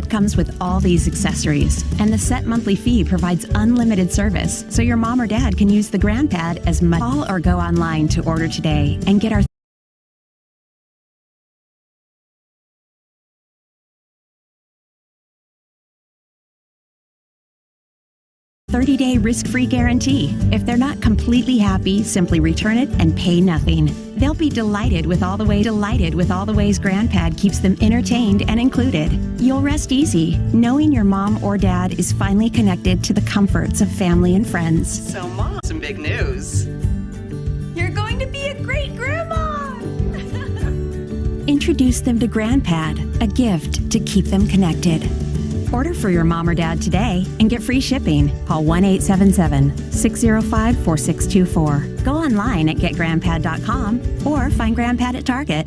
GrandPad comes with all these accessories, and the set monthly fee provides unlimited service, so your mom or dad can use the GrandPad as much. Call or go online to order today and get our 30-day risk-free guarantee. If they're not completely happy, simply return it and pay nothing. They'll be delighted with all the ways GrandPad keeps them entertained and included. You'll rest easy knowing your mom or dad is finally connected to the comforts of family and friends. So Mom, some big news. You're going to be a great grandma! Introduce them to GrandPad, a gift to keep them connected. Order for your mom or dad today and get free shipping. Call 1-877-605-4624. Go online at getgrandpad.com or find GrandPad at Target.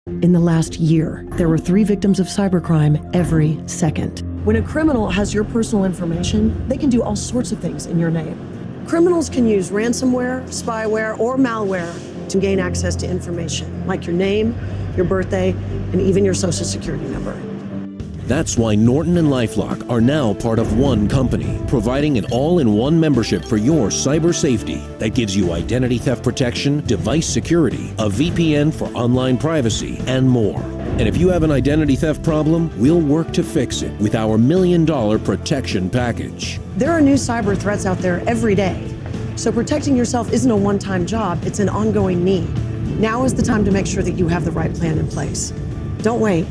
In the last year, there were 3 victims of cybercrime every second. When a criminal has your personal information, they can do all sorts of things in your name. Criminals can use ransomware, spyware, or malware to gain access to information, like your name, your birthday, and even your social security number. That's why Norton and LifeLock are now part of one company, providing an all-in-one membership for your cyber safety that gives you identity theft protection, device security, a VPN for online privacy, and more. And if you have an identity theft problem, we'll work to fix it with our $1 million protection package. There are new cyber threats out there every day. So protecting yourself isn't a one-time job, it's an ongoing need. Now is the time to make sure that you have the right plan in place. Don't wait.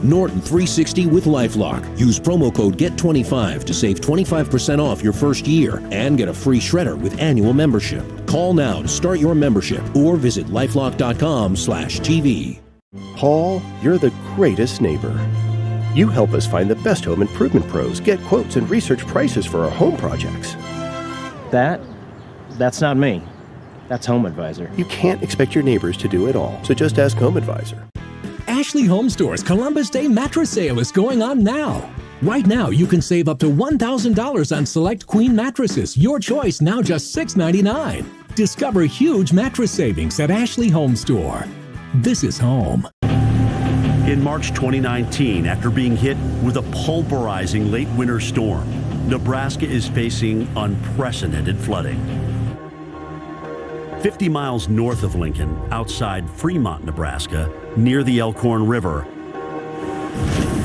Norton 360 with LifeLock. Use promo code GET25 to save 25% off your first year and get a free shredder with annual membership. Call now to start your membership or visit lifelock.com/TV. Paul, you're the greatest neighbor. You help us find the best home improvement pros, get quotes, and research prices for our home projects. That's not me. That's Home Advisor. You can't expect your neighbors to do it all, so just ask Home Advisor. Ashley Home Store's Columbus Day mattress sale is going on now. Right now, you can save up to $1,000 on select queen mattresses. Your choice, now just $699. Discover huge mattress savings at Ashley Home Store. This is home. In March 2019, after being hit with a pulverizing late winter storm, Nebraska is facing unprecedented flooding. 50 miles north of Lincoln, outside Fremont, Nebraska, near the Elkhorn River,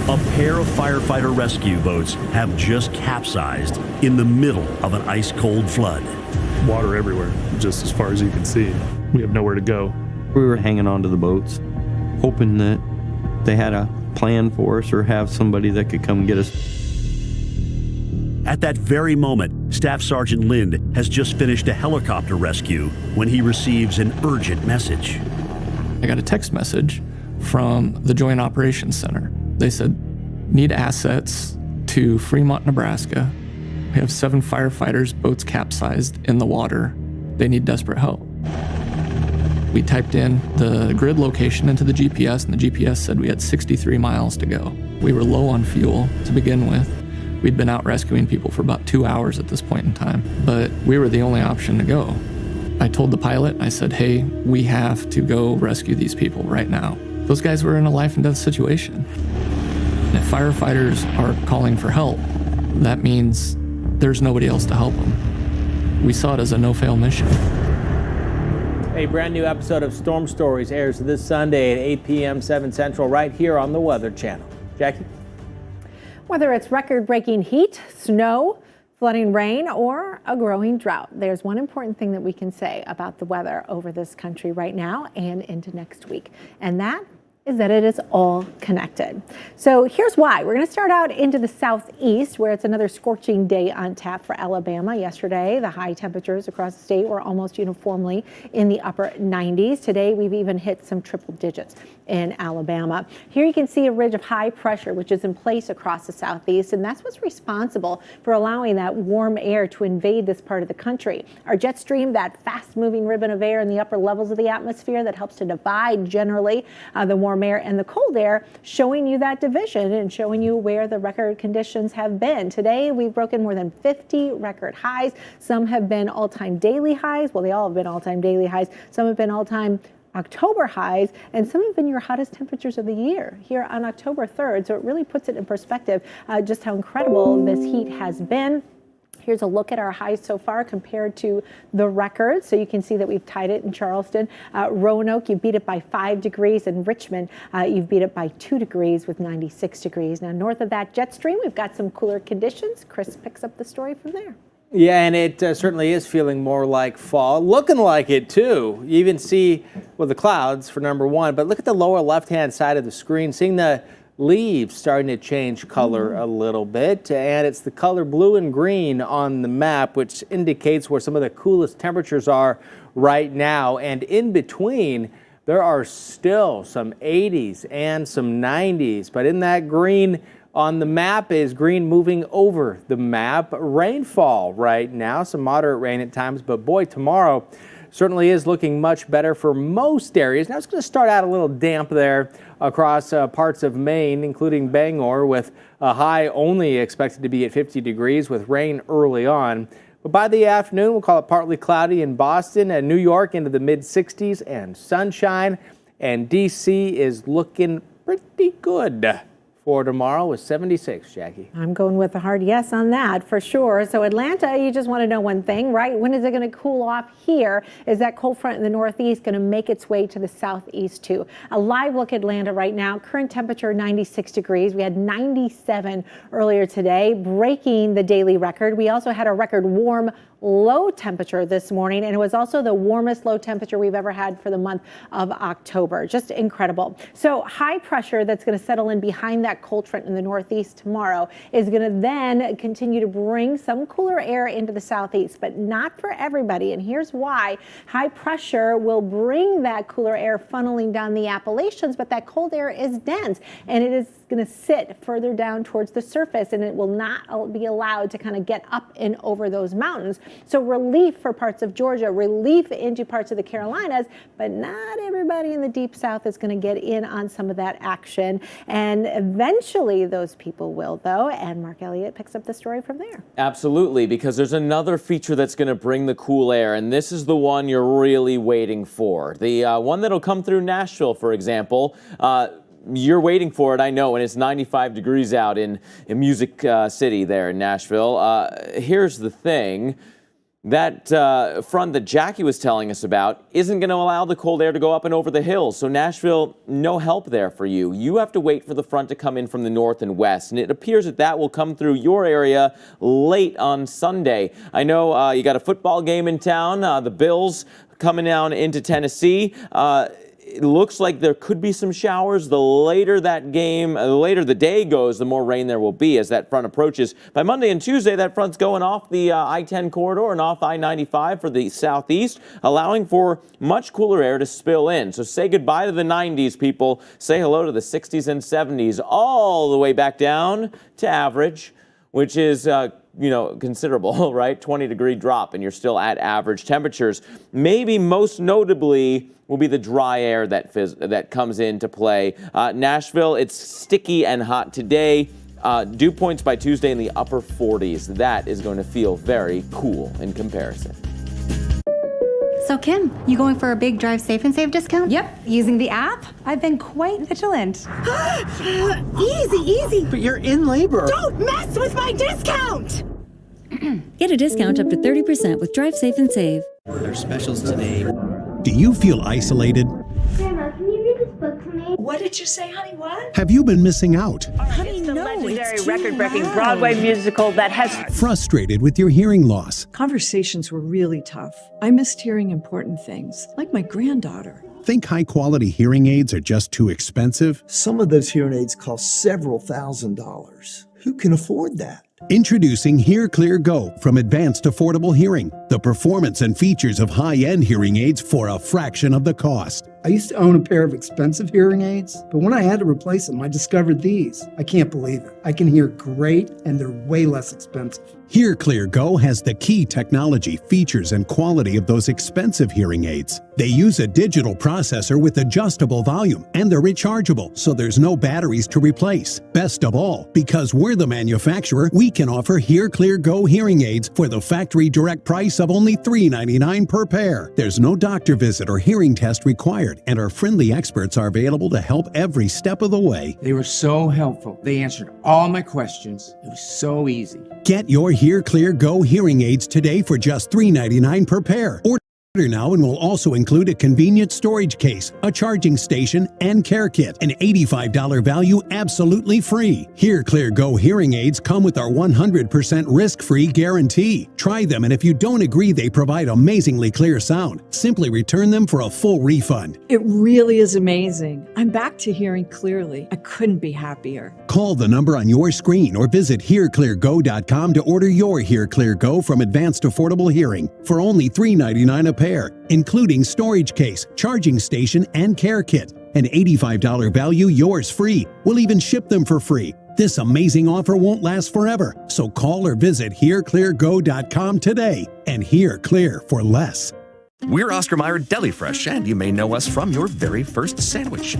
a pair of firefighter rescue boats have just capsized in the middle of an ice-cold flood. Water everywhere, just as far as you can see. We have nowhere to go. We were hanging on to the boats, hoping that they had a plan for us or have somebody that could come get us. At that very moment, Staff Sergeant Lind has just finished a helicopter rescue when he receives an urgent message. I got a text message from the Joint Operations Center. They said, need assets to Fremont, Nebraska. We have 7 firefighters, boats capsized in the water. They need desperate help. We typed in the grid location into the GPS, and the GPS said we had 63 miles to go. We were low on fuel to begin with. We'd been out rescuing people for about 2 hours at this point in time, but we were the only option to go. I told the pilot, I said, hey, we have to go rescue these people right now. Those guys were in a life and death situation. And if firefighters are calling for help, that means there's nobody else to help them. We saw it as a no-fail mission. A brand new episode of Storm Stories airs this Sunday at 8 p.m. 7 Central right here on the Weather Channel. Jackie? Whether it's record-breaking heat, snow, flooding rain, or a growing drought, there's one important thing that we can say about the weather over this country right now and into next week, and that is that it is all connected. So here's why. We're going to start out into the southeast, where it's another scorching day on tap for Alabama. Yesterday, the high temperatures across the state were almost uniformly in the upper 90s. Today, we've even hit some triple digits in Alabama. Here you can see a ridge of high pressure, which is in place across the southeast, and that's what's responsible for allowing that warm air to invade this part of the country. Our jet stream, that fast-moving ribbon of air in the upper levels of the atmosphere that helps to divide generally the warm air and the cold air, showing you that division and showing you where the record conditions have been. Today, we've broken more than 50 record highs. Some have been all-time daily highs. Well, they all have been all-time daily highs. Some have been all-time October highs, and some have been your hottest temperatures of the year here on October 3rd. So it really puts it in perspective just how incredible this heat has been. Here's a look at our highs so far compared to the record. So you can see that we've tied it in Charleston. Roanoke, you beat it by 5 degrees. In Richmond, you've beat it by 2 degrees with 96 degrees. Now, north of that jet stream, we've got some cooler conditions. Chris picks up the story from there. Yeah, and it certainly is feeling more like fall, looking like it too. You even see, well, the clouds for number one, but look at the lower left-hand side of the screen, seeing the leaves starting to change color a little bit, and it's the color blue and green on the map, which indicates where some of the coolest temperatures are right now. And in between, there are still some 80s and some 90s, but in that green on the map is green moving over the map. Rainfall right now, some moderate rain at times, but boy, tomorrow certainly is looking much better for most areas. Now it's going to start out a little damp there across parts of Maine, including Bangor, with a high only expected to be at 50 degrees with rain early on. But by the afternoon, we'll call it partly cloudy in Boston and New York into the mid-60s and sunshine. And D.C. is looking pretty good for tomorrow with 76, Jackie. I'm going with a hard yes on that for sure. So Atlanta, you just want to know one thing, right? When is it going to cool off here? Is that cold front in the northeast going to make its way to the southeast too? A live look at Atlanta right now. Current temperature 96 degrees. We had 97 earlier today, breaking the daily record. We also had a record warm low temperature this morning, and it was also the warmest low temperature we've ever had for the month of October. Just incredible. So high pressure that's going to settle in behind that cold front in the northeast tomorrow is going to then continue to bring some cooler air into the southeast, but not for everybody. And here's why. High pressure will bring that cooler air funneling down the Appalachians, but that cold air is dense, and it is going to sit further down towards the surface, and it will not be allowed to kind of get up and over those mountains. So relief for parts of Georgia, relief into parts of the Carolinas, but not everybody in the deep south is going to get in on some of that action. And eventually those people will, though, and Mark Elliott picks up the story from there. Absolutely, because there's another feature that's going to bring the cool air, and this is the one you're really waiting for. The one that'll come through Nashville, for example. You're waiting for it, I know, and it's 95 degrees out in Music City there in Nashville. Here's the thing. That front that Jackie was telling us about isn't going to allow the cold air to go up and over the hills. So Nashville, no help there for you. You have to wait for the front to come in from the north and west. And it appears that will come through your area late on Sunday. I know you got a football game in town. The Bills coming down into Tennessee. It looks like there could be some showers. The later that game, the later the day goes, the more rain there will be as that front approaches. By Monday and Tuesday, that front's going off the I-10 corridor and off I-95 for the southeast, allowing for much cooler air to spill in. So say goodbye to the 90s, people. Say hello to the 60s and 70s, all the way back down to average, which is considerable, right? 20-degree drop, and you're still at average temperatures. Maybe most notably will be the dry air that comes into play. Nashville, it's sticky and hot today. Dew points by Tuesday in the upper 40s. That is going to feel very cool in comparison. So Kim, you going for a big Drive Safe and Save discount? Yep, using the app. I've been quite vigilant. Easy. But you're in labor. Don't mess with my discount! Get a discount up to 30% with Drive Safe and Save. There's specials today. Do you feel isolated? Grandma, can you read this book to me? What did you say, honey? What? Have you been missing out? Honey, no, legendary record-breaking Broadway musical that has... Frustrated with your hearing loss? Conversations were really tough. I missed hearing important things, like my granddaughter. Think high-quality hearing aids are just too expensive? Some of those hearing aids cost several $1,000s. Who can afford that? Introducing Hear Clear Go from Advanced Affordable Hearing. The performance and features of high-end hearing aids for a fraction of the cost. I used to own a pair of expensive hearing aids, but when I had to replace them, I discovered these. I can't believe it. I can hear great, and they're way less expensive. Hear Clear Go has the key technology, features, and quality of those expensive hearing aids. They use a digital processor with adjustable volume, and they're rechargeable, so there's no batteries to replace. Best of all, because we're the manufacturer, we can offer Hear Clear Go hearing aids for the factory direct price of only $3.99 per pair. There's no doctor visit or hearing test required. required, and our friendly experts are available to help every step of the way. They were so helpful. They answered all my questions. It was so easy. Get your Hear Clear Go hearing aids today for just $3.99 per pair. Order now and we'll also include a convenient storage case, a charging station, and care kit. An $85 value absolutely free. Hear Clear Go hearing aids come with our 100% risk-free guarantee. Try them, and if you don't agree they provide amazingly clear sound, simply return them for a full refund. It really is amazing. I'm back to hearing clearly. I couldn't be happier. Call the number on your screen or visit HearClearGo.com to order your Hear Clear Go from Advanced Affordable Hearing for only $3.99 a pair, including storage case, charging station, and care kit. An $85 value, yours free. We'll even ship them for free. This amazing offer won't last forever, so call or visit HearClearGo.com today and hear clear for less. We're Oscar Mayer Deli Fresh, and you may know us from your very first sandwich,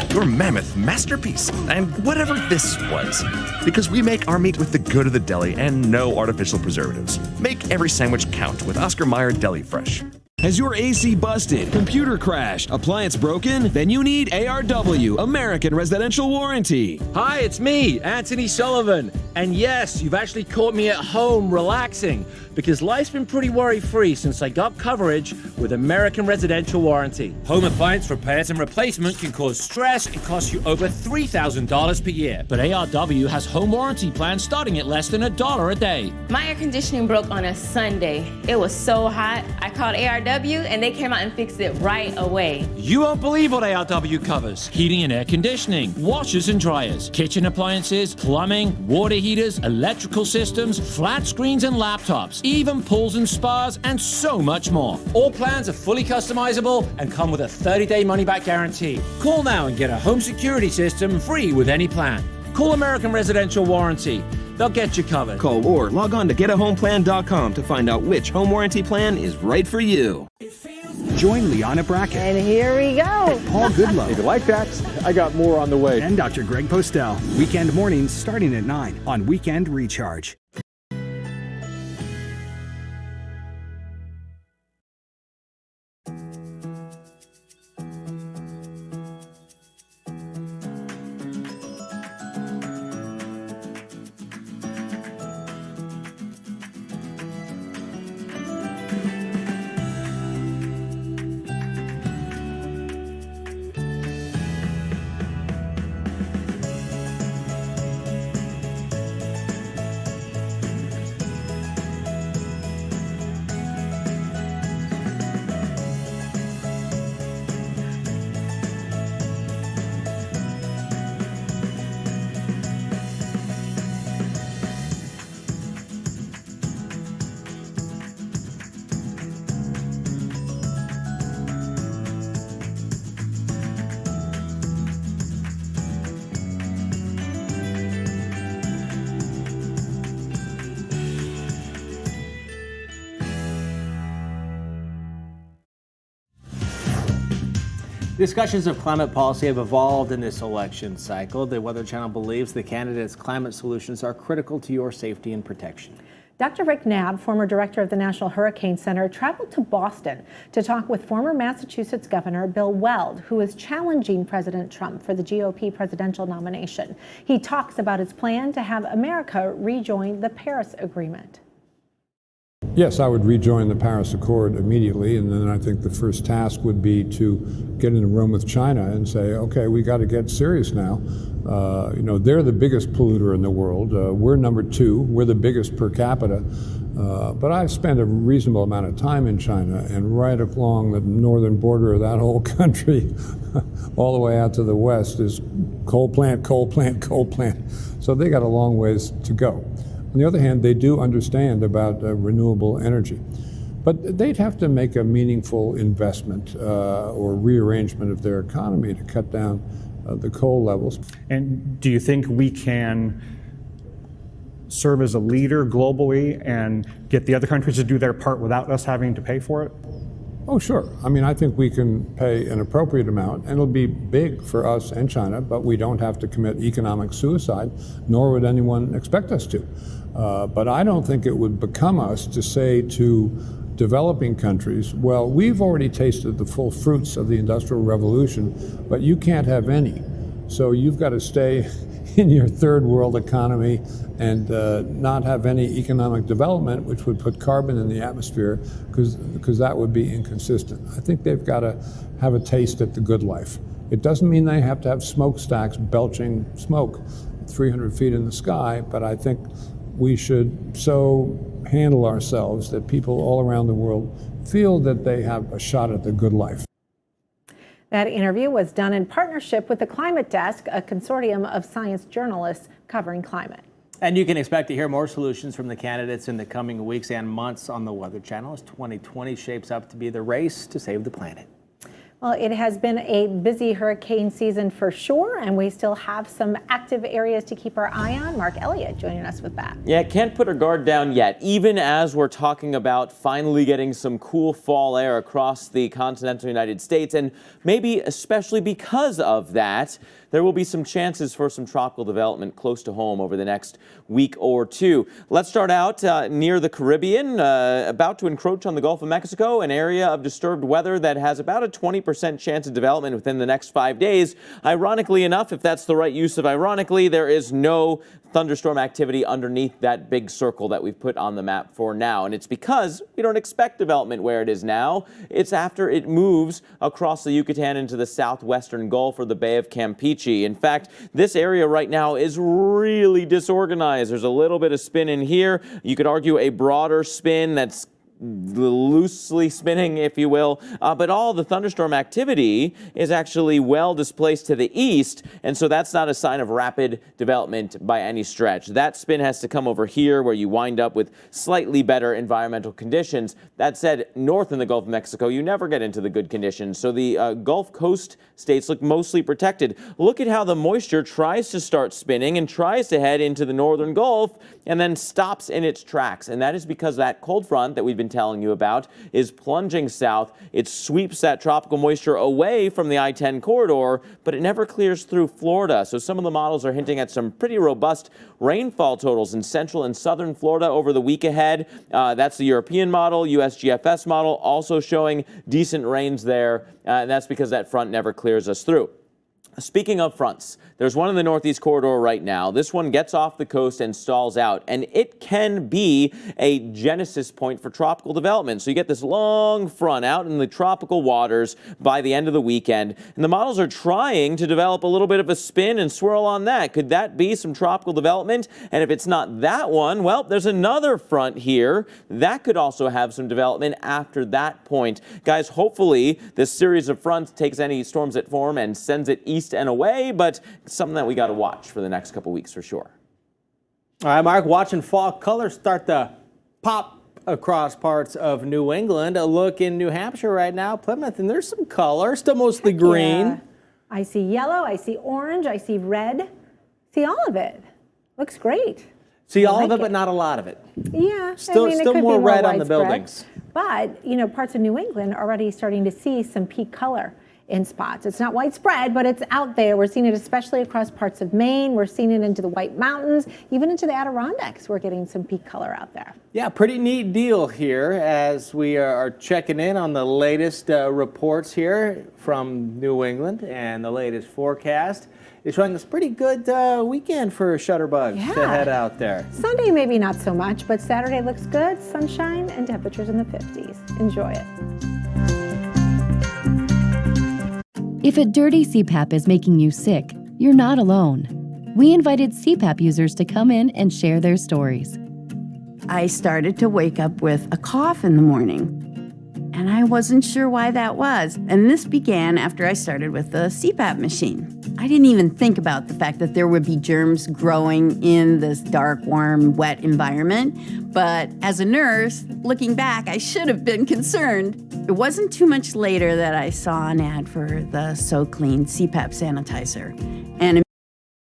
your mammoth masterpiece, and whatever this was. Because we make our meat with the good of the deli and no artificial preservatives. Make every sandwich count with Oscar Mayer Deli Fresh. Has your AC busted, computer crashed, appliance broken? Then you need ARW, American Residential Warranty. Hi, it's me, Anthony Sullivan. And yes, you've actually caught me at home relaxing because life's been pretty worry-free since I got coverage with American Residential Warranty. Home appliance repairs and replacement can cause stress and cost you over $3,000 per year. But ARW has home warranty plans starting at less than $1 a day. My air conditioning broke on a Sunday. It was so hot, I called ARW and they came out and fixed it right away. You won't believe what ARW covers. Heating and air conditioning, washers and dryers, kitchen appliances, plumbing, water heaters, electrical systems, flat screens and laptops, even pools and spas, and so much more. All plans are fully customizable and come with a 30-day money-back guarantee. Call now and get a home security system free with any plan. Call American Residential Warranty. They'll get you covered. Call or log on to getahomeplan.com to find out which home warranty plan is right for you. Join Liana Brackett. And here we go. Paul Goodlow. If you like that, I got more on the way. And Dr. Greg Postel. Weekend mornings starting at 9 on Weekend Recharge. Discussions of climate policy have evolved in this election cycle. The Weather Channel believes the candidates' climate solutions are critical to your safety and protection. Dr. Rick Knabb, former director of the National Hurricane Center, traveled to Boston to talk with former Massachusetts Governor Bill Weld, who is challenging President Trump for the GOP presidential nomination. He talks about his plan to have America rejoin the Paris Agreement. Yes, I would rejoin the Paris Accord immediately, and then I think the first task would be to get in a room with China and say, okay, we got to get serious now. They're the biggest polluter in the world. We're number 2. We're the biggest per capita. But I've spent a reasonable amount of time in China, and right along the northern border of that whole country, all the way out to the west, is coal plant, coal plant, coal plant. So they got a long ways to go. On the other hand, they do understand about renewable energy. But they'd have to make a meaningful investment or rearrangement of their economy to cut down the coal levels. And do you think we can serve as a leader globally and get the other countries to do their part without us having to pay for it? Oh, sure. I mean, I think we can pay an appropriate amount, and it'll be big for us and China, but we don't have to commit economic suicide, nor would anyone expect us to. But I don't think it would become us to say to developing countries, well, we've already tasted the full fruits of the Industrial Revolution, but you can't have any. So you've got to stay in your third world economy and not have any economic development, which would put carbon in the atmosphere, because that would be inconsistent. I think they've got to have a taste at the good life. It doesn't mean they have to have smokestacks belching smoke 300 feet in the sky, but I think we should so handle ourselves that people all around the world feel that they have a shot at the good life. That interview was done in partnership with the Climate Desk, a consortium of science journalists covering climate. And you can expect to hear more solutions from the candidates in the coming weeks and months on the Weather Channel as 2020 shapes up to be the race to save the planet. Well, it has been a busy hurricane season for sure, and we still have some active areas to keep our eye on. Mark Elliott joining us with that. Yeah, can't put our guard down yet, even as we're talking about finally getting some cool fall air across the continental United States. And maybe especially because of that, there will be some chances for some tropical development close to home over the next week or two. Let's start out near the Caribbean, about to encroach on the Gulf of Mexico, an area of disturbed weather that has about a 20% chance of development within the next 5 days. Ironically enough, if that's the right use of ironically, there is no thunderstorm activity underneath that big circle that we've put on the map for now. And it's because we don't expect development where it is now. It's after it moves across the Yucatan into the southwestern Gulf or the Bay of Campeche. In fact, this area right now is really disorganized. There's a little bit of spin in here. You could argue a broader spin that's loosely spinning, if you will, but all the thunderstorm activity is actually well displaced to the east, and so that's not a sign of rapid development by any stretch. That spin has to come over here where you wind up with slightly better environmental conditions. That said, north in the Gulf of Mexico, you never get into the good conditions, so the Gulf Coast states look mostly protected. Look at how the moisture tries to start spinning and tries to head into the northern Gulf and then stops in its tracks, and that is because that cold front that we've been telling you about is plunging south. It sweeps that tropical moisture away from the I-10 corridor, but it never clears through Florida. So some of the models are hinting at some pretty robust rainfall totals in central and southern Florida over the week ahead. That's the European model. USGFS model also showing decent rains there, and that's because that front never clears us through. Speaking of fronts, there's one in the northeast corridor right now. This one gets off the coast and stalls out, and it can be a genesis point for tropical development. So you get this long front out in the tropical waters by the end of the weekend, and the models are trying to develop a little bit of a spin and swirl on that. Could that be some tropical development? And if it's not that one, well, there's another front here that could also have some development after that point. Guys, hopefully this series of fronts takes any storms that form and sends it east and away, but something that we got to watch for the next couple weeks for sure. All right, Mark, watching fall colors start to pop across parts of New England. A look in New Hampshire right now, Plymouth, and there's some color, still mostly green. Yeah. I see yellow, I see orange, I see red. See all of it. Looks great. See all of it, but not a lot of it. Yeah, still it could more be red on the widespread. buildings. But, you know, parts of New England are already starting to see some peak color in spots. It's not widespread, but it's out there. We're seeing it especially across parts of Maine. We're seeing it into the White Mountains, even into the Adirondacks. We're getting some peak color out there. Yeah, pretty neat deal here as we are checking in on the latest reports here from New England, and the latest forecast is showing us pretty good weekend for shutterbugs to head out there. Sunday maybe not so much, but Saturday looks good. Sunshine and temperatures in the 50s. Enjoy it. If a dirty CPAP is making you sick, you're not alone. We invited CPAP users to come in and share their stories. I started to wake up with a cough in the morning, and I wasn't sure why that was. And this began after I started with the CPAP machine. I didn't even think about the fact that there would be germs growing in this dark, warm, wet environment. But as a nurse, looking back, I should have been concerned. It wasn't too much later that I saw an ad for the SoClean CPAP sanitizer. And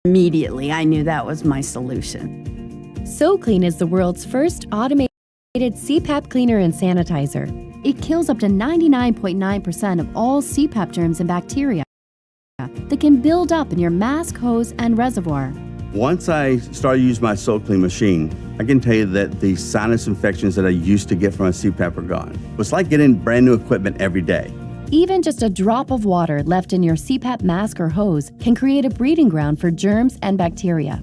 immediately I knew that was my solution. SoClean is the world's first automated CPAP cleaner and sanitizer. It kills up to 99.9% of all CPAP germs and bacteria that can build up in your mask, hose, and reservoir. Once I started using my SoClean machine, I can tell you that the sinus infections that I used to get from my CPAP are gone. It's like getting brand new equipment every day. Even just a drop of water left in your CPAP mask or hose can create a breeding ground for germs and bacteria.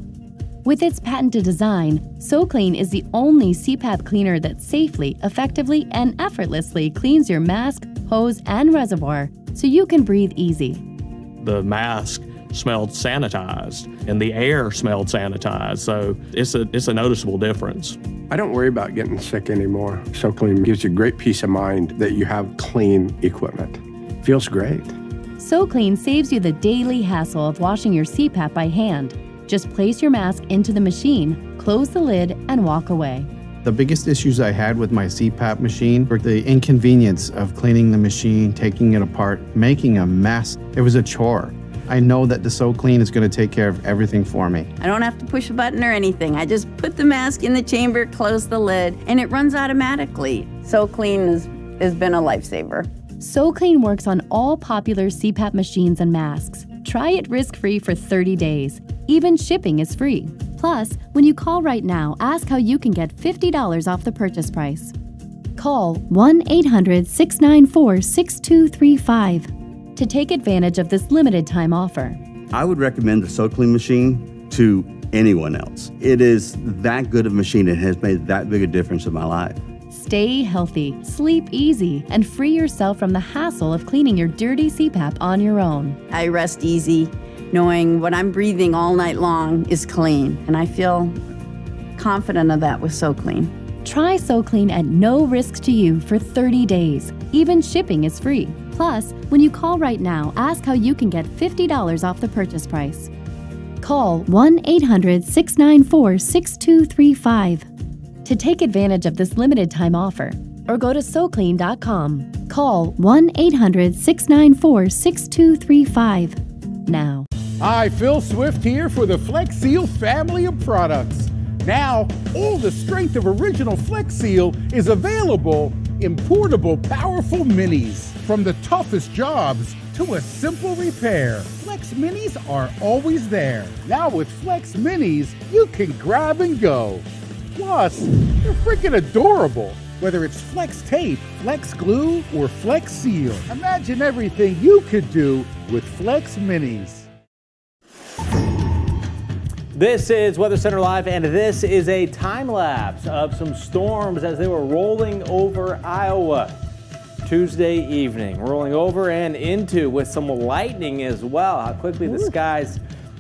With its patented design, SoClean is the only CPAP cleaner that safely, effectively, and effortlessly cleans your mask, hose, and reservoir so you can breathe easy. The mask smelled sanitized and the air smelled sanitized, so it's a noticeable difference. I don't worry about getting sick anymore. SoClean gives you great peace of mind that you have clean equipment. Feels great. SoClean saves you the daily hassle of washing your CPAP by hand. Just place your mask into the machine, close the lid, and walk away. The biggest issues I had with my CPAP machine were the inconvenience of cleaning the machine, taking it apart, making a mess. It was a chore. I know that the SoClean is going to take care of everything for me. I don't have to push a button or anything. I just put the mask in the chamber, close the lid, and it runs automatically. SoClean has been a lifesaver. SoClean works on all popular CPAP machines and masks. Try it risk-free for 30 days. Even shipping is free. Plus, when you call right now, ask how you can get $50 off the purchase price. Call 1-800-694-6235 to take advantage of this limited time offer. I would recommend the SoClean machine to anyone else. It is that good of a machine and has made that big a difference in my life. Stay healthy, sleep easy, and free yourself from the hassle of cleaning your dirty CPAP on your own. I rest easy knowing what I'm breathing all night long is clean, and I feel confident of that with SoClean. Try SoClean at no risk to you for 30 days. Even shipping is free. Plus, when you call right now, ask how you can get $50 off the purchase price. Call 1-800-694-6235 to take advantage of this limited time offer, or go to SoClean.com. Call 1-800-694-6235 now. Hi, Phil Swift here for the Flex Seal family of products. Now, all the strength of original Flex Seal is available in portable, powerful minis. From the toughest jobs to a simple repair, Flex Minis are always there. Now with Flex Minis, you can grab and go. Plus, they're freaking adorable. Whether it's Flex Tape, Flex Glue, or Flex Seal, imagine everything you could do with Flex Minis. This is Weather Center Live, and this is a time lapse of some storms as they were rolling over Iowa Tuesday evening. Rolling over and into with some lightning as well. How quickly the skies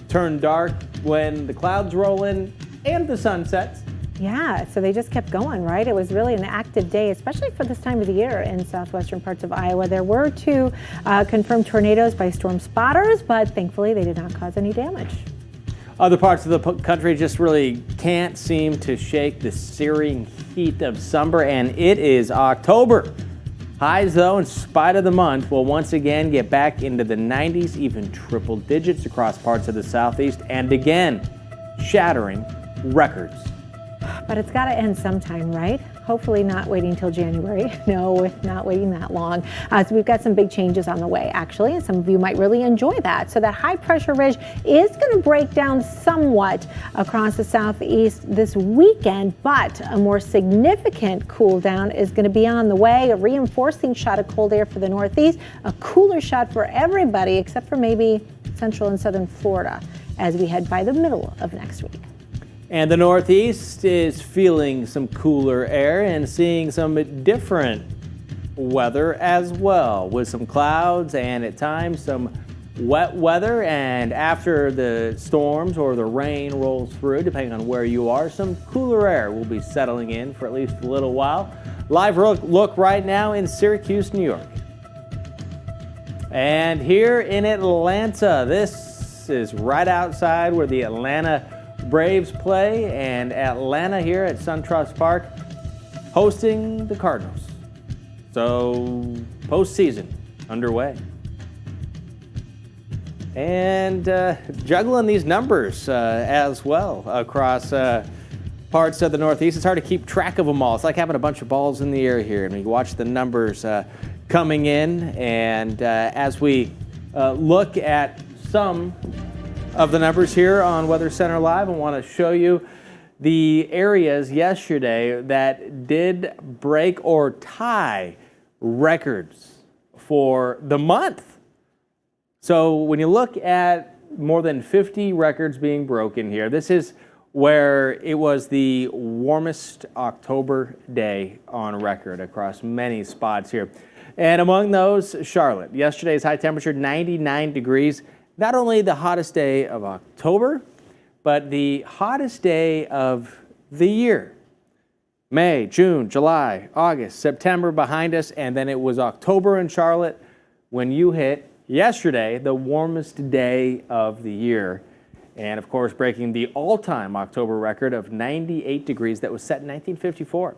turn dark when the clouds roll in and the sun sets. Yeah, so they just kept going, right? It was really an active day, especially for this time of the year in southwestern parts of Iowa. There were 2 confirmed tornadoes by storm spotters, but thankfully they did not cause any damage. Other parts of the country just really can't seem to shake the searing heat of summer, and it is October. Highs, though, in spite of the month, will once again get back into the 90s, even triple digits across parts of the southeast, and again, shattering records. But it's got to end sometime, right? Hopefully not waiting till January. No, not waiting that long. So we've got some big changes on the way, actually, and some of you might really enjoy that. So that high pressure ridge is going to break down somewhat across the southeast this weekend, but a more significant cool down is going to be on the way. A reinforcing shot of cold air for the northeast, a cooler shot for everybody except for maybe central and southern Florida as we head by the middle of next week. And the Northeast is feeling some cooler air and seeing some different weather as well, with some clouds and at times some wet weather. And after the storms or the rain rolls through, depending on where you are, some cooler air will be settling in for at least a little while. Live look right now in Syracuse, New York. And here in Atlanta, this is right outside where the Atlanta Braves play, and Atlanta here at SunTrust Park hosting the Cardinals. So postseason underway. And juggling these numbers as well across parts of the Northeast. It's hard to keep track of them all. It's like having a bunch of balls in the air here, and we watch the numbers coming in. And as we look at some of the numbers here on Weather Center Live. I want to show you the areas yesterday that did break or tie records for the month. So when you look at more than 50 records being broken here, this is where it was the warmest October day on record across many spots here. And among those, Charlotte. Yesterday's high temperature, 99 degrees. Not only the hottest day of October, but the hottest day of the year. May, June, July, August, September behind us, and then it was October in Charlotte when you hit yesterday the warmest day of the year. And of course, breaking the all-time October record of 98 degrees that was set in 1954.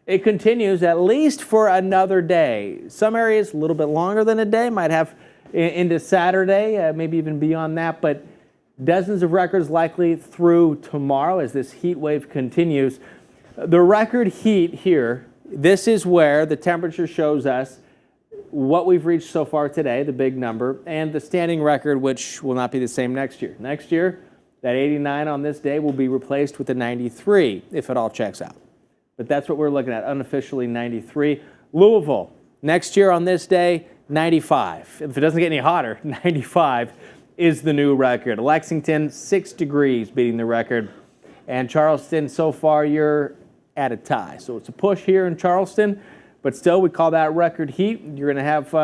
It continues at least for another day. Some areas a little bit longer than a day, might have into Saturday, maybe even beyond that, but dozens of records likely through tomorrow as this heat wave continues. The record heat here, this is where the temperature shows us what we've reached so far today, the big number, and the standing record, which will not be the same next year. Next year, that 89 on this day will be replaced with a 93, if it all checks out. But that's what we're looking at, unofficially 93. Louisville, next year on this day, 95. If it doesn't get any hotter, 95 is the new record. Lexington, 6 degrees beating the record. And Charleston, so far, you're at a tie. So it's a push here in Charleston, but still, we call that record heat. You're going to have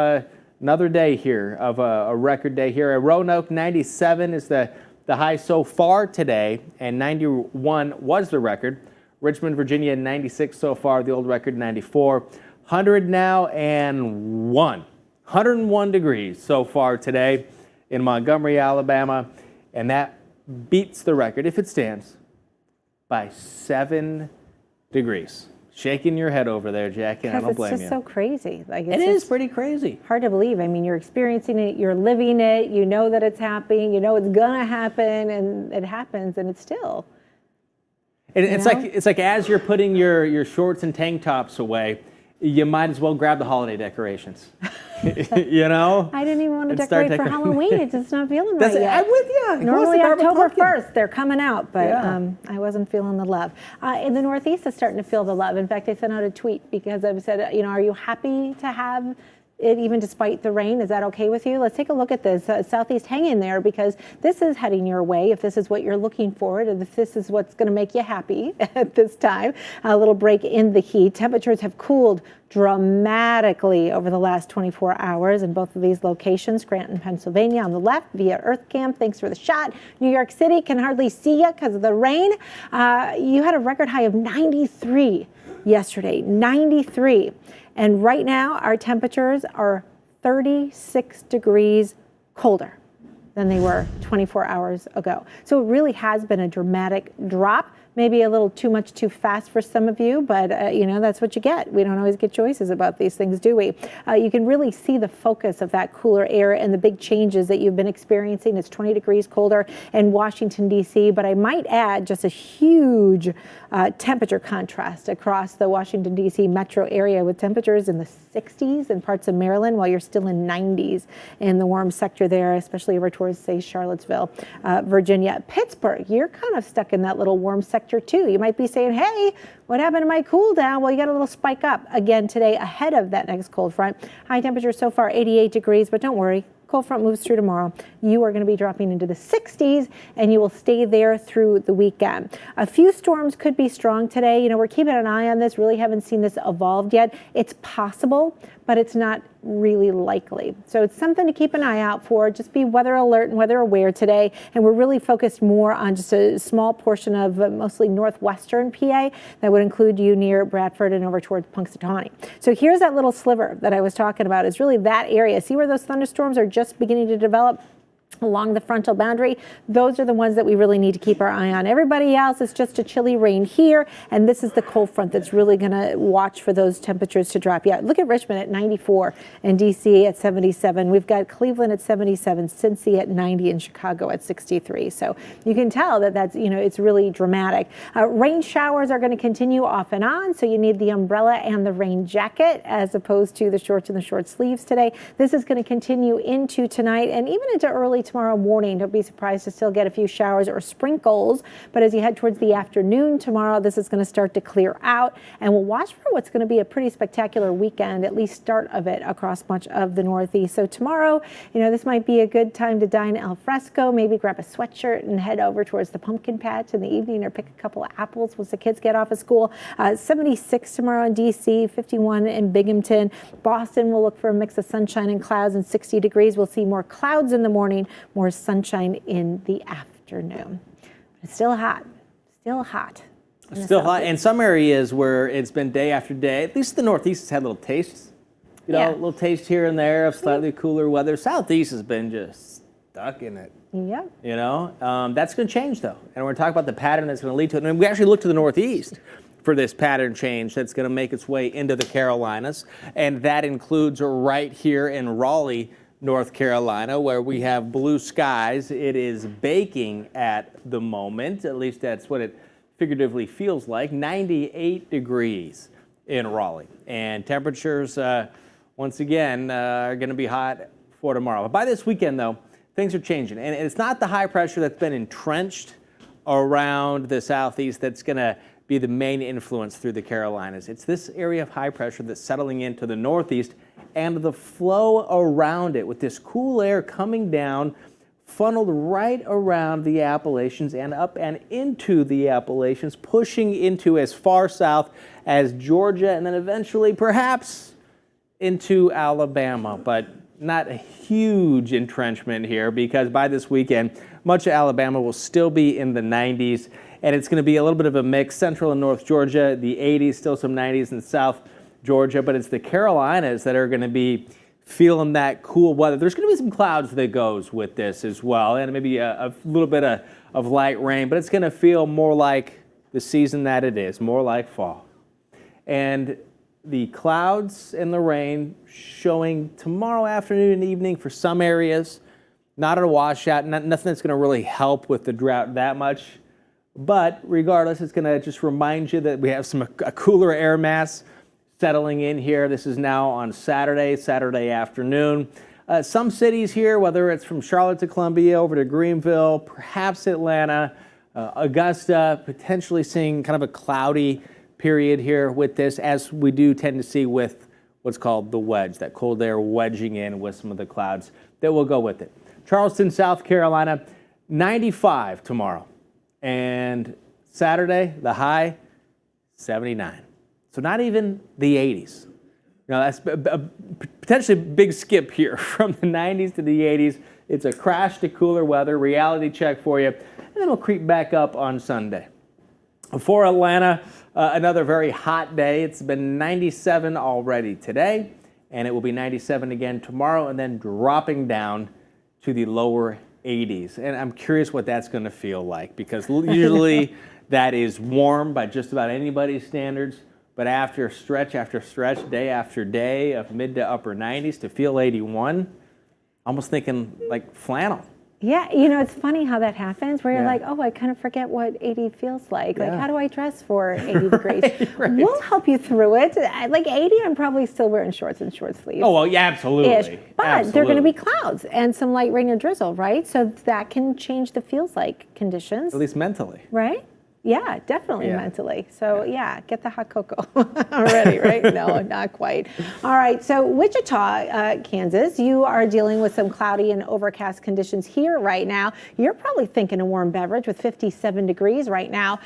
another day here of a record day here. At Roanoke, 97 is the high so far today, and 91 was the record. Richmond, Virginia, 96 so far, the old record 94. 100 now and 101 degrees so far today in Montgomery, Alabama, and that beats the record, if it stands, by 7 degrees. Shaking your head over there, Jackie, and I don't blame you. It's just so crazy. Like, it is pretty crazy. Hard to believe. I mean, you're experiencing it, you're living it, you know that it's happening, you know it's gonna happen, and it happens, and it's still. And it's like as you're putting your shorts and tank tops away, you might as well grab the holiday decorations. You know? I didn't even want to decorate for Halloween. It's just not feeling right yet. I'm with you. Normally October 1st, they're coming out, but I wasn't feeling the love. In the Northeast, is starting to feel the love. In fact, I sent out a tweet because I said, you know, are you happy to have it even despite the rain? Is that okay with you? Let's take a look at this. Southeast, hang in there because this is heading your way if this is what you're looking for and if this is what's going to make you happy at this time. A little break in the heat. Temperatures have cooled dramatically over the last 24 hours in both of these locations. Scranton, Pennsylvania on the left via EarthCam. Thanks for the shot. New York City can hardly see you because of the rain. You had a record high of 93 yesterday, 93. And right now, our temperatures are 36 degrees colder than they were 24 hours ago. So it really has been a dramatic drop. Maybe a little too much too fast for some of you, but you know, that's what you get. We don't always get choices about these things, do we? You can really see the focus of that cooler air and the big changes that you've been experiencing. It's 20 degrees colder in Washington, D.C., but I might add just a huge temperature contrast across the Washington, D.C. metro area with temperatures in the 60s in parts of Maryland while you're still in 90s in the warm sector there, especially over towards, say, Charlottesville, Virginia. Pittsburgh, you're kind of stuck in that little warm sector too. You might be saying, hey, what happened to my cool down? Well, you got a little spike up again today ahead of that next cold front. High temperature so far 88 degrees, but don't worry. Cold front moves through tomorrow. You are going to be dropping into the 60s, and you will stay there through the weekend. A few storms could be strong today. You know, we're keeping an eye on this. Really haven't seen this evolved yet. It's possible, but it's not really likely. So it's something to keep an eye out for. Just be weather alert and weather aware today. And we're really focused more on just a small portion of mostly northwestern PA that would include you near Bradford and over towards Punxsutawney. So here's that little sliver that I was talking about. It's really that area. See where those thunderstorms are just beginning to develop? Along the frontal boundary, those are the ones that we really need to keep our eye on. Everybody else is just a chilly rain here, and this is the cold front that's really going to watch for those temperatures to drop. Yeah, look at Richmond at 94 and D.C. at 77. We've got Cleveland at 77, Cincy at 90, and Chicago at 63. So you can tell that that's, you know, it's really dramatic. Rain showers are going to continue off and on, so you need the umbrella and the rain jacket as opposed to the shorts and the short sleeves today. This is going to continue into tonight and even into early early tomorrow morning. Don't be surprised to still get a few showers or sprinkles. But as you head towards the afternoon tomorrow, this is going to start to clear out. And we'll watch for what's going to be a pretty spectacular weekend, at least start of it, across much of the Northeast. So tomorrow, this might be a good time to dine al fresco. Maybe grab a sweatshirt and head over towards the pumpkin patch in the evening, or pick a couple of apples once the kids get off of school. 76 tomorrow in D.C., 51 in Binghamton. Boston will look for a mix of sunshine and clouds, and 60 degrees. We'll see more clouds in the morning, more sunshine in the afternoon. It's still hot. Still hot. Still hot. And some areas where it's been day after day, at least the Northeast has had little tastes. A little taste here and there of slightly cooler weather. Southeast has been just stuck in it. Yeah. That's going to change, though. And we're talking about the pattern that's going to lead to it. And we actually look to the Northeast for this pattern change that's going to make its way into the Carolinas. And that includes right here in Raleigh, North Carolina, where we have blue skies. It is baking at the moment. At least that's what it figuratively feels like. 98 degrees in Raleigh. And temperatures, once again, are going to be hot for tomorrow. But by this weekend, though, things are changing. And it's not the high pressure that's been entrenched around the Southeast that's going to be the main influence through the Carolinas. It's this area of high pressure that's settling into the Northeast, and the flow around it with this cool air coming down, funneled right around the Appalachians and up and into the Appalachians, pushing into as far south as Georgia, and then eventually perhaps into Alabama. But not a huge entrenchment here, because by this weekend, much of Alabama will still be in the 90s, and it's going to be a little bit of a mix. Central and North Georgia, the 80s, still some 90s in South Georgia, but it's the Carolinas that are going to be feeling that cool weather. There's going to be some clouds that goes with this as well, and maybe a little bit of light rain, but it's going to feel more like the season that it is, more like fall. And the clouds and the rain showing tomorrow afternoon and evening for some areas. Not a washout, nothing that's going to really help with the drought that much. But regardless, it's going to just remind you that we have a cooler air mass settling in here. This is now on Saturday afternoon. Some cities here, whether it's from Charlotte to Columbia over to Greenville, perhaps Atlanta, Augusta, potentially seeing kind of a cloudy period here with this, as we do tend to see with what's called the wedge, that cold air wedging in with some of the clouds that will go with it. Charleston, South Carolina, 95 tomorrow. And Saturday, the high, 79. So not even the 80s. Now that's a potentially big skip here from the 90s to the 80s. It's a crash to cooler weather, reality check for you, and then we'll creep back up on Sunday. For Atlanta, another very hot day. It's been 97 already today, and it will be 97 again tomorrow, and then dropping down to the lower 80s. And I'm curious what that's going to feel like, because usually that is warm by just about anybody's standards. But after stretch, day after day of mid to upper 90s, to feel 81, almost thinking like flannel. Yeah, it's funny how that happens, where you're like, oh, I kind of forget what 80 feels like. Like, how do I dress for 80 degrees? Right. We'll help you through it. Like 80, I'm probably still wearing shorts and short sleeves. Oh, well, yeah, absolutely. But they're going to be clouds and some light rain or drizzle, right? So that can change the feels like conditions. At least mentally. Right? Yeah, definitely mentally. So get the hot cocoa already, right? No, not quite. All right, so Wichita, Kansas, you are dealing with some cloudy and overcast conditions here right now. You're probably thinking a warm beverage with 57 degrees right now.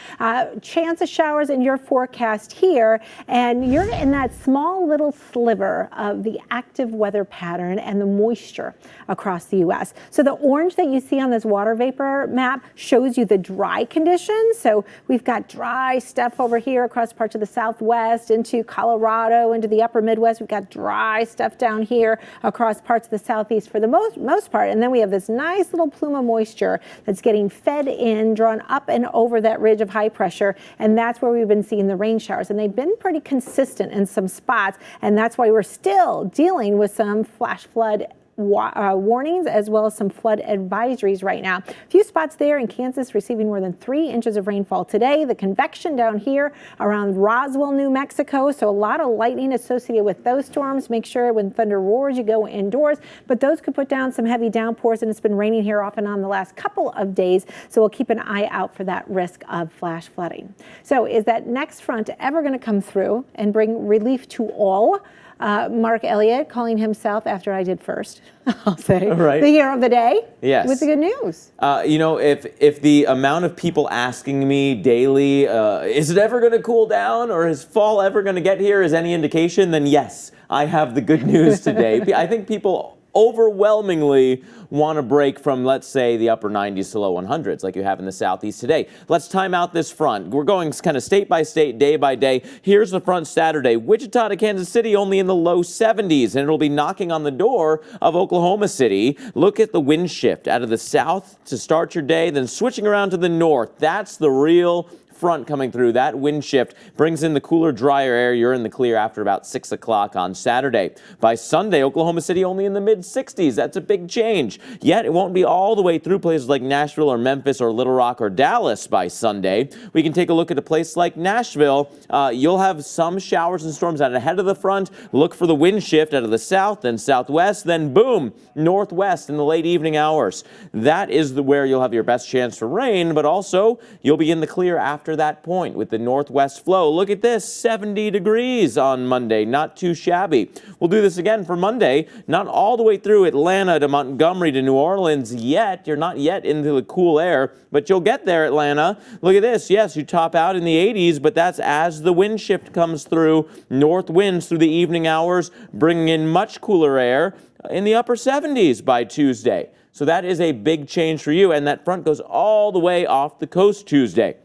Chance of showers in your forecast here, and you're in that small little sliver of the active weather pattern and the moisture across the U.S. So the orange that you see on this water vapor map shows you the dry conditions. So we've got dry stuff over here across parts of the Southwest into Colorado, into the upper Midwest. We've got dry stuff down here across parts of the Southeast for the most part. And then we have this nice little plume of moisture that's getting fed in, drawn up and over that ridge of high pressure. And that's where we've been seeing the rain showers. And they've been pretty consistent in some spots. And that's why we're still dealing with some flash flood warnings as well as some flood advisories right now. A few spots there in Kansas receiving more than 3 inches of rainfall today. The convection down here around Roswell, New Mexico. So a lot of lightning associated with those storms. Make sure when thunder roars, you go indoors. But those could put down some heavy downpours, and it's been raining here off and on the last couple of days. So we'll keep an eye out for that risk of flash flooding. So is that next front ever going to come through and bring relief to all? Mark Elliott calling himself, after I did first, I'll say, right. The hero of the day. Yes. With the good news. If the amount of people asking me daily, is it ever going to cool down or is fall ever going to get here is any indication, then yes, I have the good news today. I think people overwhelmingly want to break from, let's say, the upper 90s to low 100s like you have in the southeast today. Let's time out this front. We're going kind of state by state, day by day. Here's the front Saturday. Wichita to Kansas City only in the low 70s, and it'll be knocking on the door of Oklahoma City. Look at the wind shift out of the south to start your day, then switching around to the north. That's the real front coming through. That wind shift brings in the cooler, drier air. You're in the clear after about 6 o'clock on Saturday. By Sunday, Oklahoma City only in the mid-60s. That's a big change. Yet it won't be all the way through places like Nashville or Memphis or Little Rock or Dallas by Sunday. We can take a look at a place like Nashville. You'll have some showers and storms out ahead of the front. Look for the wind shift out of the south, then southwest, then boom, northwest in the late evening hours. That is where you'll have your best chance for rain, but also you'll be in the clear after that point with the northwest flow. Look at this, 70 degrees on Monday, not too shabby. We'll do this again for Monday, not all the way through Atlanta to Montgomery to New Orleans yet. You're not yet into the cool air, but you'll get there, Atlanta. Look at this. Yes, you top out in the 80s, but that's as the wind shift comes through. North winds through the evening hours, bringing in much cooler air in the upper 70s by Tuesday. So that is a big change for you, and that front goes all the way off the coast Tuesday.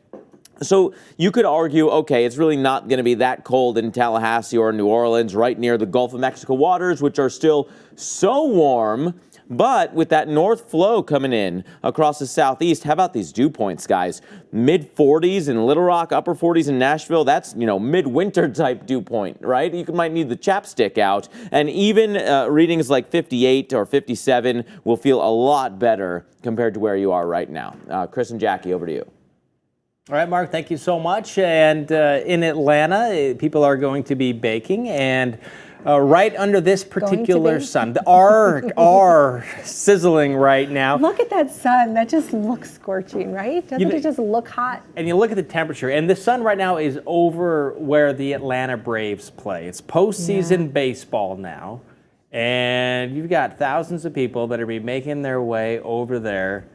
So you could argue, okay, it's really not going to be that cold in Tallahassee or New Orleans, right near the Gulf of Mexico waters, which are still so warm. But with that north flow coming in across the southeast, how about these dew points, guys? Mid-40s in Little Rock, upper 40s in Nashville. That's, midwinter type dew point, right? You might need the chapstick out. And even readings like 58 or 57 will feel a lot better compared to where you are right now. Chris and Jackie, over to you. All right, Mark, thank you so much. And in Atlanta, people are going to be baking, and right under this particular sun, are sizzling right now. Look at that sun. That just looks scorching, right? Doesn't it just look hot? And you look at the temperature, and the sun right now is over where the Atlanta Braves play. It's postseason baseball now, and you've got thousands of people that are be making their way over there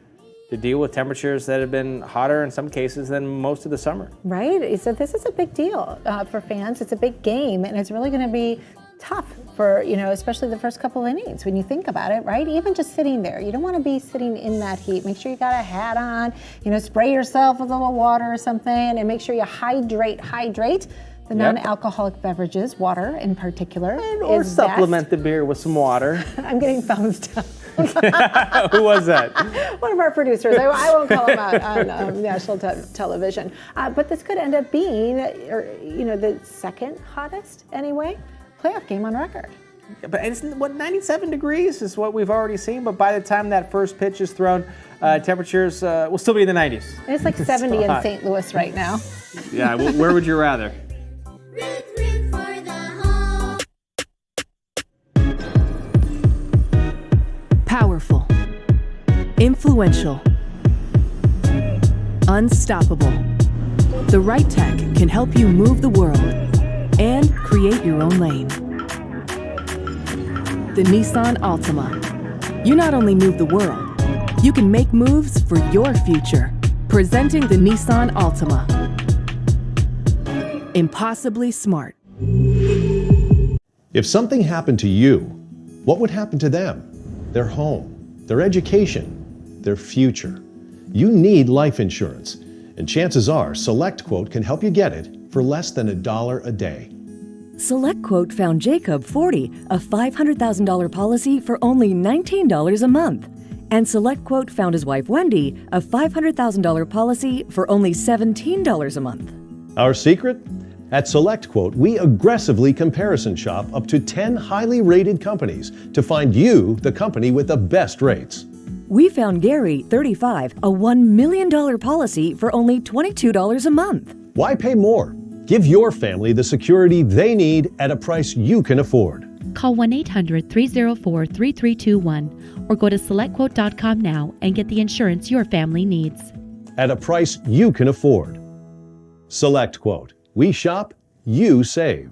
to deal with temperatures that have been hotter in some cases than most of the summer. Right. So this is a big deal for fans. It's a big game, and it's really going to be tough for, especially the first couple innings when you think about it, right? Even just sitting there. You don't want to be sitting in that heat. Make sure you got a hat on, spray yourself with a little water or something, and make sure you hydrate. The non-alcoholic beverages, water in particular, or supplement the beer with some water. I'm getting thumbs down. Who was that? One of our producers. I won't call him out on national television. But this could end up being, the second hottest, anyway, playoff game on record. But it's 97 degrees is what we've already seen. But by the time that first pitch is thrown, temperatures will still be in the 90s. It's like 70 in St. Louis right now. Yeah, where would you rather? Powerful, influential, unstoppable. The right tech can help you move the world and create your own lane. The Nissan Altima. You not only move the world, you can make moves for your future. Presenting the Nissan Altima. Impossibly smart. If something happened to you, what would happen to them? Their home, their education, their future. You need life insurance, and chances are SelectQuote can help you get it for less than $1 a day. SelectQuote found Jacob 40, a $500,000 policy for only $19 a month. And SelectQuote found his wife Wendy, a $500,000 policy for only $17 a month. Our secret? At SelectQuote, we aggressively comparison shop up to 10 highly rated companies to find you the company with the best rates. We found Gary, 35, a $1 million policy for only $22 a month. Why pay more? Give your family the security they need at a price you can afford. Call 1-800-304-3321 or go to SelectQuote.com now and get the insurance your family needs. At a price you can afford. SelectQuote. We shop, you save.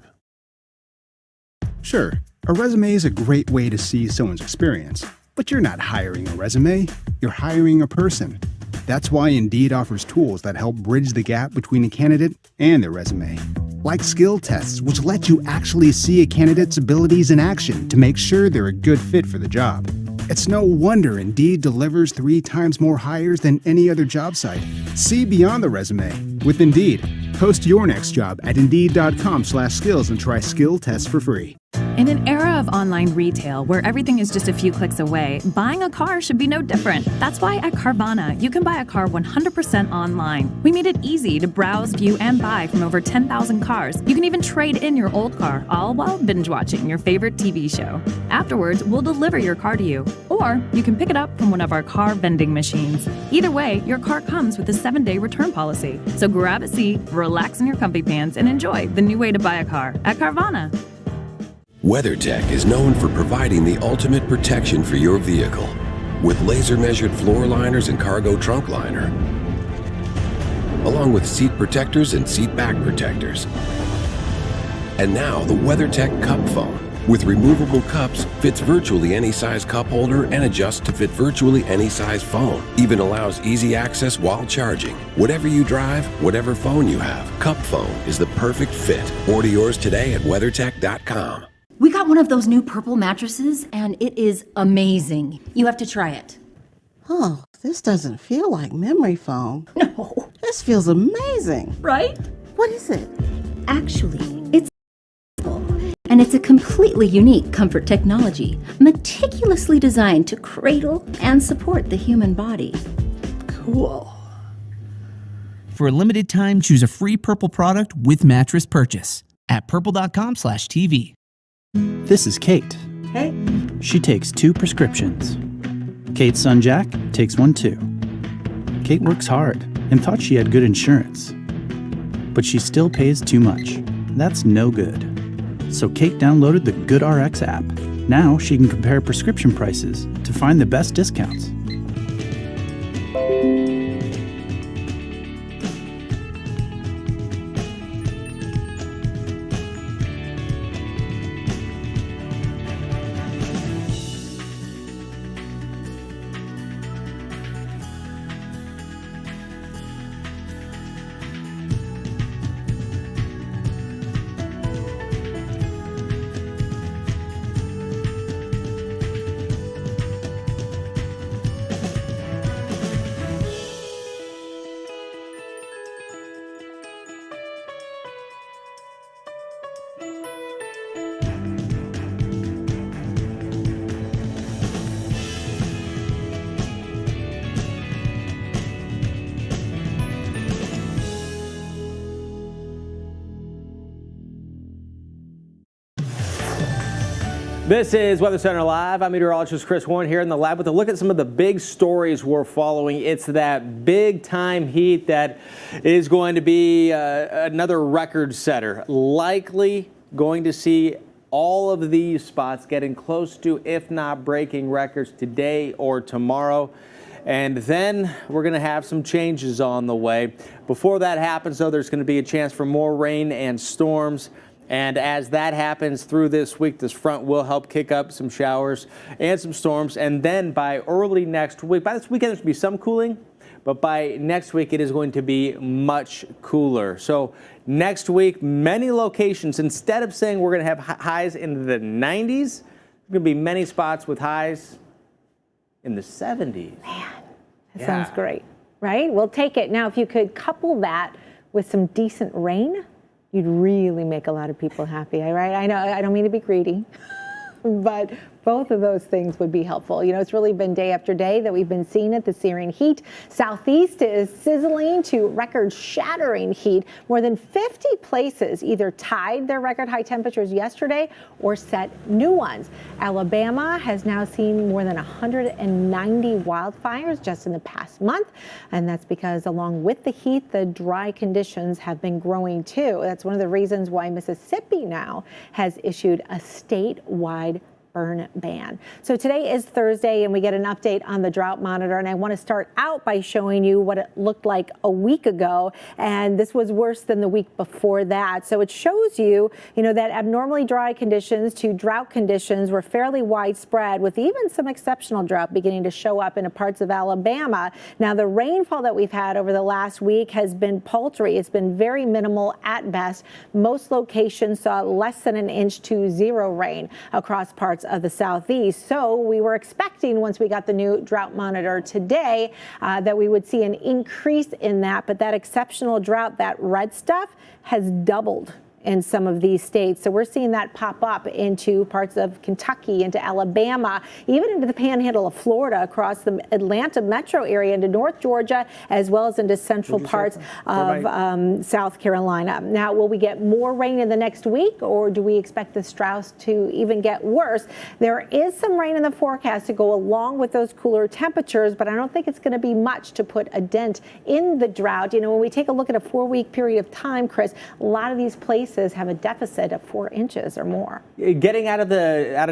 Sure, a resume is a great way to see someone's experience, but you're not hiring a resume, you're hiring a person. That's why Indeed offers tools that help bridge the gap between a candidate and their resume. Like skill tests, which let you actually see a candidate's abilities in action to make sure they're a good fit for the job. It's no wonder Indeed delivers 3 times more hires than any other job site. See beyond the resume with Indeed. Post your next job at Indeed.com/skills and try skill tests for free. In an era of online retail where everything is just a few clicks away, buying a car should be no different. That's why at Carvana, you can buy a car 100% online. We made it easy to browse, view, and buy from over 10,000 cars. You can even trade in your old car, all while binge watching your favorite TV show. Afterwards, we'll deliver your car to you, or you can pick it up from one of our car vending machines. Either way, your car comes with a 7-day return policy. So grab a seat, relax in your comfy pants, and enjoy the new way to buy a car at Carvana. WeatherTech is known for providing the ultimate protection for your vehicle with laser-measured floor liners and cargo trunk liner, along with seat protectors and seat back protectors. And now the WeatherTech Cup Phone with removable cups fits virtually any size cup holder and adjusts to fit virtually any size phone. Even allows easy access while charging. Whatever you drive, whatever phone you have, Cup Phone is the perfect fit. Order yours today at WeatherTech.com. We got one of those new purple mattresses, and it is amazing. You have to try it. Oh, this doesn't feel like memory foam. No. This feels amazing. Right? What is it? Actually, it's and it's a completely unique comfort technology, meticulously designed to cradle and support the human body. Cool. For a limited time, choose a free Purple product with mattress purchase at purple.com/TV. This is Kate. Hey. She takes 2 prescriptions. Kate's son Jack takes 1 too. Kate works hard and thought she had good insurance, but she still pays too much. That's no good. So Kate downloaded the GoodRx app. Now she can compare prescription prices to find the best discounts. This is Weather Center Live. I'm meteorologist Chris Warren here in the lab with a look at some of the big stories we're following. It's that big time heat that is going to be another record setter. Likely going to see all of these spots getting close to, if not breaking records today or tomorrow. And then we're going to have some changes on the way. Before that happens, though, there's going to be a chance for more rain and storms. And as that happens through this week, this front will help kick up some showers and some storms. And then by early next week, by this weekend, there's going to be some cooling, but by next week, it is going to be much cooler. So next week, many locations, instead of saying we're going to have highs in the 90s, there's going to be many spots with highs in the 70s. Man, that sounds great, right? We'll take it. Now, if you could couple that with some decent rain, you'd really make a lot of people happy, right? I know, I don't mean to be greedy, but Both of those things would be helpful. You know, it's really been day after day that we've been seeing it. The searing heat. Southeast is sizzling to record-shattering heat. More than 50 places either tied their record high temperatures yesterday or set new ones. Alabama has now seen more than 190 wildfires just in the past month. And that's because along with the heat, the dry conditions have been growing too. That's one of the reasons why Mississippi now has issued a statewide burn ban. So today is Thursday and we get an update on the drought monitor, and I want to start out by showing you what it looked like a week ago, and this was worse than the week before that. So it shows you, that abnormally dry conditions to drought conditions were fairly widespread, with even some exceptional drought beginning to show up in parts of Alabama. Now the rainfall that we've had over the last week has been paltry. It's been very minimal at best. Most locations saw less than an inch to zero rain across parts of the Southeast. So we were expecting, once we got the new drought monitor today, that we would see an increase in that. But that exceptional drought, that red stuff, has doubled in some of these states. So we're seeing that pop up into parts of Kentucky, into Alabama, even into the panhandle of Florida, across the Atlanta metro area, into North Georgia, as well as into central parts of South Carolina. Now, will we get more rain in the next week, or do we expect this drought to even get worse? There is some rain in the forecast to go along with those cooler temperatures, but I don't think it's going to be much to put a dent in the drought. When we take a look at a 4-week period of time, Chris, a lot of these places have a deficit of 4 inches or more. Getting out of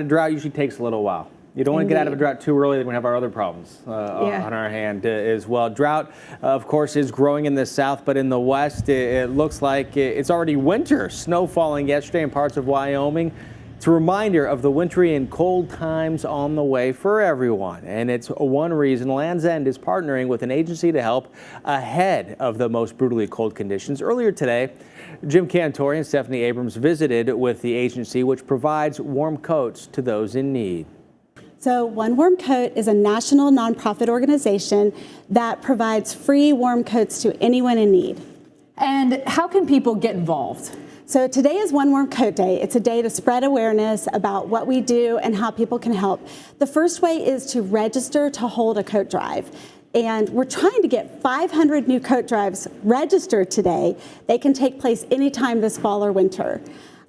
drought usually takes a little while. You don't want to get out of a drought too early, then we have our other problems on our hand as well. Drought, of course, is growing in the south, but in the west, it looks like it's already winter. Snow falling yesterday in parts of Wyoming. It's a reminder of the wintry and cold times on the way for everyone. And it's one reason Land's End is partnering with an agency to help ahead of the most brutally cold conditions. Earlier today, Jim Cantori and Stephanie Abrams visited with the agency, which provides warm coats to those in need. So One Warm Coat is a national nonprofit organization that provides free warm coats to anyone in need. And how can people get involved? So today is One Warm Coat Day. It's a day to spread awareness about what we do and how people can help. The first way is to register to hold a coat drive. And we're trying to get 500 new coat drives registered today. They can take place anytime this fall or winter.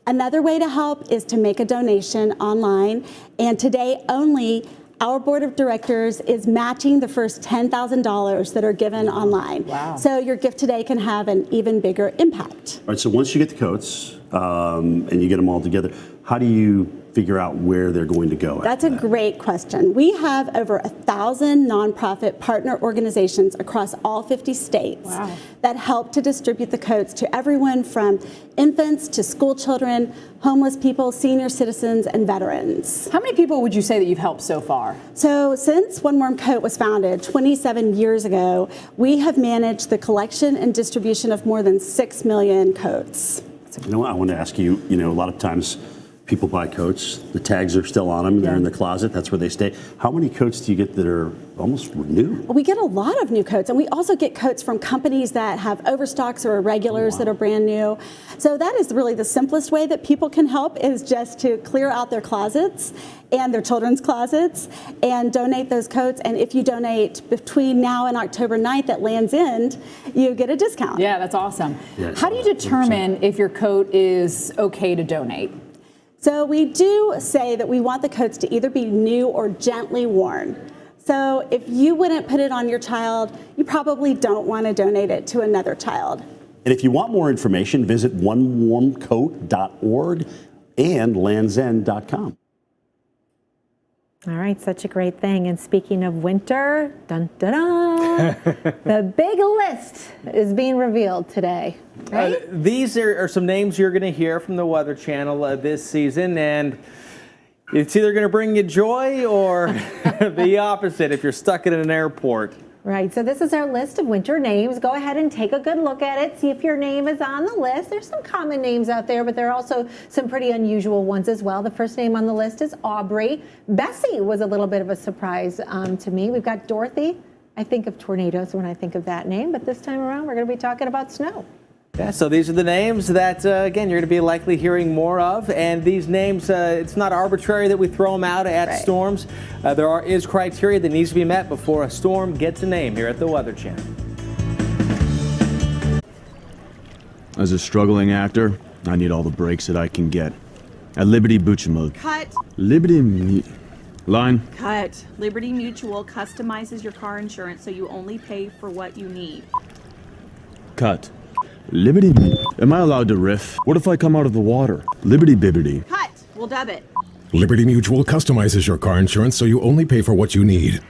Another way to help is to make a donation online. And today only, our board of directors is matching the first $10,000 that are given online. Wow. So your gift today can have an even bigger impact. All right, so once you get the coats and you get them all together, how do you figure out where they're going to go? That's a great question. We have over 1,000 nonprofit partner organizations across all 50 states that help to distribute the coats to everyone from infants to school children, homeless people, senior citizens, and veterans. How many people would you say that you've helped so far? So since One Warm Coat was founded 27 years ago, we have managed the collection and distribution of more than 6 million coats. You know what, I want to ask you, a lot of times people buy coats, the tags are still on them, they're in the closet, that's where they stay. How many coats do you get that are almost new? We get a lot of new coats, and we also get coats from companies that have overstocks or irregulars that are brand new. So that is really the simplest way that people can help, is just to clear out their closets and their children's closets and donate those coats. And if you donate between now and October 9th at Land's End, you get a discount. Yeah, that's awesome. Yeah, how do you determine if your coat is okay to donate? So we do say that we want the coats to either be new or gently worn. So if you wouldn't put it on your child, you probably don't want to donate it to another child. And if you want more information, visit onewarmcoat.org and landsend.com. All right, such a great thing. And speaking of winter, dun, dun, dun, the big list is being revealed today. Right? These are some names you're going to hear from the Weather Channel this season, and it's either going to bring you joy or the opposite if you're stuck in an airport. Right, so this is our list of winter names. Go ahead and take a good look at it, see if your name is on the list. There's some common names out there, but there are also some pretty unusual ones as well. The first name on the list is Aubrey. Bessie was a little bit of a surprise to me. We've got Dorothy. I think of tornadoes when I think of that name, but this time around we're going to be talking about snow. Yeah, so these are the names that, again, you're going to be likely hearing more of. And these names, it's not arbitrary that we throw them out at storms. There is criteria that needs to be met before a storm gets a name here at the Weather Channel. As a struggling actor, I need all the breaks that I can get. At Liberty Mutual. Cut. Line. Cut. Liberty Mutual customizes your car insurance so you only pay for what you need. Cut. Liberty. Am I allowed to riff? What if I come out of the water? Liberty Bibbity. Cut. We'll dub it. Liberty Mutual customizes your car insurance so you only pay for what you need.